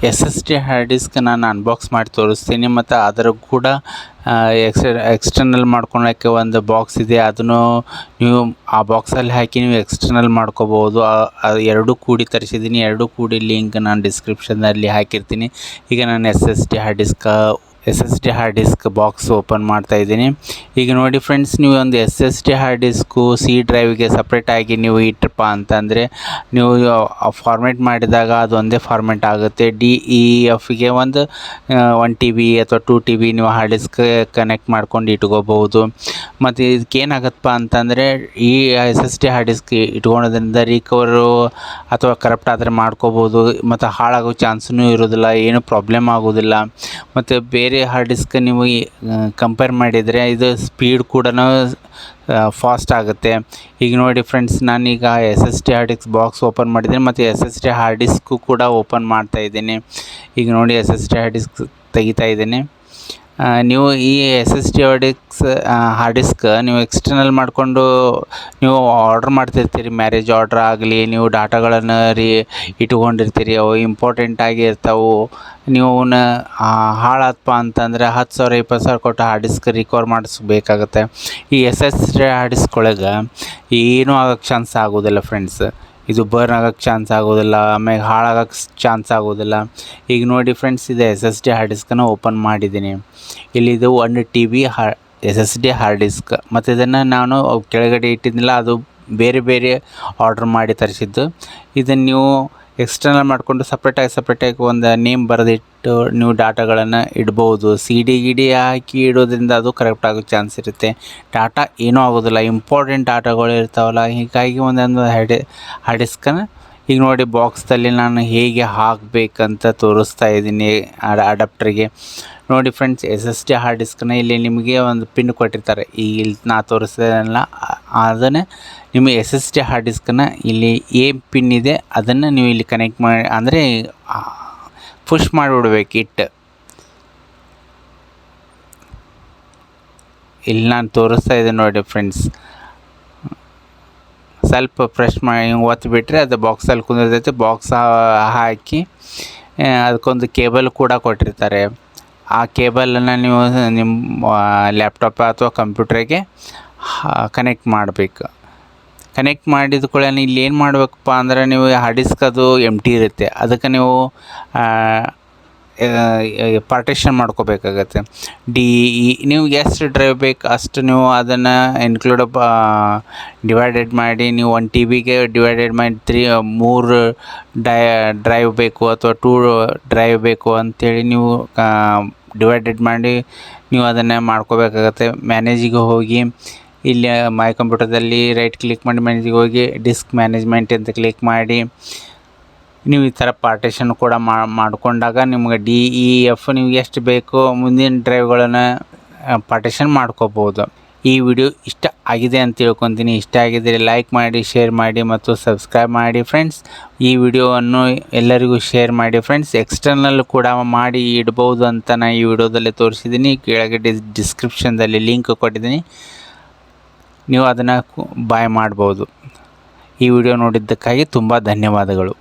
S S D hard disk ನಾನು unbox ಮಾಡಿ ತೋರಿಸ್ತೀನಿ ಮತ್ತು ಅದರ ಕೂಡ ಎಕ್ಸ್ಟರ್ನಲ್ ಮಾಡ್ಕೊಳಕ್ಕೆ ಒಂದು ಬಾಕ್ಸ್ ಇದೆ. ಅದನ್ನು ನೀವು ಆ ಬಾಕ್ಸಲ್ಲಿ ಹಾಕಿ ನೀವು ಎಕ್ಸ್ಟರ್ನಲ್ ಮಾಡ್ಕೋಬೋದು. ಅದು ಎರಡೂ ಕೂಡಿ ತರಿಸಿದ್ದೀನಿ. ಎರಡೂ ಕೂಡಿ ಲಿಂಕ್ ನಾನು ಡಿಸ್ಕ್ರಿಪ್ಷನ್ನಲ್ಲಿ ಹಾಕಿರ್ತೀನಿ. ಈಗ ನಾನು S S D hard disk box open ಮಾಡ್ತಾ ಇದ್ದೀನಿ. ಈಗ ನೋಡಿ ಫ್ರೆಂಡ್ಸ್, ನೀವು ಒಂದು S S D hard disk C ಡ್ರೈವಿಗೆ ಸಪ್ರೇಟಾಗಿ ನೀವು ಇಟ್ರಪ್ಪ ಅಂತಂದರೆ ನೀವು ಫಾರ್ಮೇಟ್ ಮಾಡಿದಾಗ ಅದು ಒಂದೇ ಫಾರ್ಮೇಟ್ ಆಗುತ್ತೆ. DEFಗೆ ಒಂದು 1 TB ಅಥವಾ 2 TB ನೀವು ಹಾರ್ಡ್ ಡಿಸ್ಕ್ ಕನೆಕ್ಟ್ ಮಾಡ್ಕೊಂಡು ಇಟ್ಕೋಬಹುದು. ಮತ್ತು ಇದಕ್ಕೇನಾಗತ್ತಪ್ಪ ಅಂತಂದರೆ ಈ S S D hard disk ಇಟ್ಕೊಳೋದ್ರಿಂದ ರಿಕವರು ಅಥವಾ ಕರಪ್ಟ್ ಆದರೆ ಮಾಡ್ಕೋಬೋದು ಮತ್ತು ಹಾಳಾಗೋ ಚಾನ್ಸೂ ಇರೋದಿಲ್ಲ, ಏನೂ ಪ್ರಾಬ್ಲಮ್ ಆಗೋದಿಲ್ಲ. ಮತ್ತು ಬೇರೆ ಹಾರ್ಡ್ ಡಿಸ್ಕ್ ನೀವು ಕಂಪೇರ್ ಮಾಡಿದರೆ ಇದು ಸ್ಪೀಡ್ ಕೂಡ ಫಾಸ್ಟ್ ಆಗುತ್ತೆ. ಈಗ ನೋಡಿ ಫ್ರೆಂಡ್ಸ್, ನಾನೀಗ S S D hard disk box open ಮಾಡಿದ್ದೀನಿ ಮತ್ತು S S D hard disk ಕೂಡ ಓಪನ್ ಮಾಡ್ತಾ ಇದ್ದೀನಿ. ಈಗ ನೋಡಿ S S D hard disk ತೆಗಿತಾ ಇದ್ದೀನಿ. ನೀವು ಈ S S D hard disk ನೀವು ಎಕ್ಸ್ಟರ್ನಲ್ ಮಾಡಿಕೊಂಡು ನೀವು ಆರ್ಡ್ರ್ ಮಾಡ್ತಿರ್ತೀರಿ. ಮ್ಯಾರೇಜ್ ಆರ್ಡ್ರ್ ಆಗಲಿ, ನೀವು ಡಾಟಾಗಳನ್ನು ಇಟ್ಕೊಂಡಿರ್ತೀರಿ, ಅವು ಇಂಪಾರ್ಟೆಂಟಾಗಿ ಇರ್ತಾವೆ. ನೀವು ಅವನ್ನ ಹಾಳಾತಪ್ಪ ಅಂತಂದರೆ 10,000 20,000 ಕೊಟ್ಟು ಹಾರ್ಡ್ ಡಿಸ್ಕ್ ರಿಕವರ್ ಮಾಡಿಸ್ಬೇಕಾಗತ್ತೆ. ಈ S S D hard disk ಒಳಗೆ ಏನೂ ಆಗೋಕ್ಕೆ ಚಾನ್ಸ್ ಆಗೋದಿಲ್ಲ ಫ್ರೆಂಡ್ಸ್. ಇದು ಬರ್ನ್ ಆಗೋಕ್ಕೆ ಚಾನ್ಸ್ ಆಗೋದಿಲ್ಲ, ಆಮೇಲೆ ಹಾಳಾಗೋಕ್ಕೆ ಚಾನ್ಸ್ ಆಗೋದಿಲ್ಲ. ಈಗ ನೋಡಿ ಫ್ರೆಂಡ್ಸ್, ಇದು ಎಸ್ ಎಸ್ ಡಿ ಹಾರ್ಡ್ ಡಿಸ್ಕನ್ನು ಓಪನ್ ಮಾಡಿದ್ದೀನಿ. ಇಲ್ಲಿದು 1 TB S S D hard disk. ಮತ್ತು ಇದನ್ನು ನಾನು ಕೆಳಗಡೆ ಇಟ್ಟಿದ್ದಿಲ್ಲ, ಅದು ಬೇರೆ ಆರ್ಡ್ರ್ ಮಾಡಿ ತರಿಸಿದ್ದು. ಇದನ್ನು ನೀವು ಎಕ್ಸ್ಟರ್ನಲ್ ಮಾಡಿಕೊಂಡು ಸಪ್ರೇಟಾಗಿ ಒಂದು ನೇಮ್ ಬರೆದಿಟ್ಟು ನೀವು ಡಾಟಾಗಳನ್ನು ಇಡ್ಬೋದು. ಗಿಡಿ ಹಾಕಿ ಇಡೋದ್ರಿಂದ ಅದು ಕರೆಕ್ಟ್ ಆಗೋ ಚಾನ್ಸ್ ಇರುತ್ತೆ. ಡಾಟಾ ಏನೂ ಆಗೋದಿಲ್ಲ, ಇಂಪಾರ್ಟೆಂಟ್ ಡಾಟಾಗಳು ಇರ್ತಾವಲ್ಲ. ಹೀಗಾಗಿ ಒಂದೊಂದು ಹಾರ್ಡ್ ಡಿಸ್ಕನ್ನು ಈಗ ನೋಡಿ ಬಾಕ್ಸ್ದಲ್ಲಿ ನಾನು ಹೇಗೆ ಹಾಕಬೇಕಂತ ತೋರಿಸ್ತಾ ಇದ್ದೀನಿ ಅಡಾಪ್ಟ್ರಿಗೆ. ನೋಡಿ friends, S S D hard ಡಿಸ್ಕನ್ನ ಇಲ್ಲಿ ನಿಮಗೆ ಒಂದು ಪಿನ್ ಕೊಟ್ಟಿರ್ತಾರೆ. ಈಗ ಇಲ್ಲಿ ನಾ ತೋರಿಸ್ತಾಯಿಲ್ಲ, ಅದನ್ನೇ ನಿಮ್ಮ ಎಸ್ ಎಸ್ ಡಿ ಹಾರ್ಡ್ ಡಿಸ್ಕನ್ನು ಇಲ್ಲಿ ಪಿನ್ ಇದೆ ಅದನ್ನು ನೀವು ಇಲ್ಲಿ ಕನೆಕ್ಟ್ ಮಾಡಿ, ಅಂದರೆ ಪುಷ್ ಮಾಡಿಬಿಡ್ಬೇಕು ಇಟ್ಟು. ಇಲ್ಲಿ ನಾನು ತೋರಿಸ್ತಾ ಇದ್ದೀನಿ ನೋಡಿ ಫ್ರೆಂಡ್ಸ್, ಸ್ವಲ್ಪ ಪ್ರೆಸ್ ಮಾಡಿ ಒತ್ತು ಬಿಟ್ಟರೆ ಅದು ಬಾಕ್ಸಲ್ಲಿ ಕುಂದಿರ್ತೈತೆ. ಬಾಕ್ಸ್ ಹಾಕಿ ಅದಕ್ಕೊಂದು ಕೇಬಲ್ ಕೂಡ ಕೊಟ್ಟಿರ್ತಾರೆ. ಆ ಕೇಬಲನ್ನು ನೀವು ನಿಮ್ಮ ಲ್ಯಾಪ್ಟಾಪ್ ಅಥವಾ ಕಂಪ್ಯೂಟ್ರಿಗೆ ಕನೆಕ್ಟ್ ಮಾಡಬೇಕು. ಕನೆಕ್ಟ್ ಮಾಡಿದ ಕೂಡ ಇಲ್ಲಿ ಏನು ಮಾಡಬೇಕಪ್ಪ ಅಂದರೆ, ನೀವು ಹಾರ್ಡ್ ಡಿಸ್ಕ್ ಅದು ಎಂಟಿ ಇರುತ್ತೆ, ಅದಕ್ಕೆ ನೀವು ಪಾರ್ಟಿಷನ್ ಮಾಡ್ಕೋಬೇಕಾಗತ್ತೆ. ನೀವು ಎಷ್ಟು ಡ್ರೈವ್ ಬೇಕು ಅಷ್ಟು ನೀವು ಅದನ್ನು ಡಿವೈಡೆಡ್ ಮಾಡಿ, ನೀವು 1 TBಗೆ ಡಿವೈಡೆಡ್ ಮಾಡಿ 3 ಡ್ರೈವ್ ಬೇಕು ಅಥವಾ 2 ಡ್ರೈವ್ ಬೇಕು ಅಂಥೇಳಿ ನೀವು ಡಿವೈಡೆಡ್ ಮಾಡಿ ನೀವು ಅದನ್ನು ಮಾಡ್ಕೋಬೇಕಾಗತ್ತೆ. ಮ್ಯಾನೇಜಿಗೆ ಹೋಗಿ ಇಲ್ಲಿ ಮೈ ಕಂಪ್ಯೂಟರ್ದಲ್ಲಿ ರೈಟ್ ಕ್ಲಿಕ್ ಮಾಡಿ ಮ್ಯಾನೇಜಿಗೆ ಹೋಗಿ ಡಿಸ್ಕ್ ಮ್ಯಾನೇಜ್ಮೆಂಟ್ ಅಂತ ಕ್ಲಿಕ್ ಮಾಡಿ ನೀವು ಈ ಥರ ಪಾರ್ಟಿಷನ್ ಕೂಡ ಮಾಡಿಕೊಂಡಾಗ ನಿಮ್ಗೆ DEF ನಿಮ್ಗೆ ಎಷ್ಟು ಬೇಕೋ ಮುಂದಿನ ಡ್ರೈವ್ಗಳನ್ನು ಪಾರ್ಟಿಷನ್ ಮಾಡ್ಕೋಬೋದು. ಈ ವಿಡಿಯೋ ಇಷ್ಟ ಆಗಿದೆ ಅಂತ ತಿಳ್ಕೊತೀನಿ. ಇಷ್ಟ ಆಗಿದ್ದರೆ ಲೈಕ್ ಮಾಡಿ, ಶೇರ್ ಮಾಡಿ ಮತ್ತು ಸಬ್ಸ್ಕ್ರೈಬ್ ಮಾಡಿ ಫ್ರೆಂಡ್ಸ್. ಈ ವಿಡಿಯೋವನ್ನು ಎಲ್ಲರಿಗೂ ಶೇರ್ ಮಾಡಿ ಫ್ರೆಂಡ್ಸ್. ಎಕ್ಸ್ಟರ್ನಲ್ ಕೂಡ ಮಾಡಿ ಇಡ್ಬೋದು ಅಂತ ನಾನು ಈ ವಿಡಿಯೋದಲ್ಲಿ ತೋರಿಸಿದ್ದೀನಿ. ಕೆಳಗೆ ಡಿಸ್ಕ್ರಿಪ್ಷನ್ದಲ್ಲಿ ಲಿಂಕ್ ಕೊಟ್ಟಿದ್ದೀನಿ, ನೀವು ಅದನ್ನು ಬಾಯ್ ಮಾಡ್ಬೋದು. ಈ ವಿಡಿಯೋ ನೋಡಿದ್ದಕ್ಕಾಗಿ ತುಂಬ ಧನ್ಯವಾದಗಳು.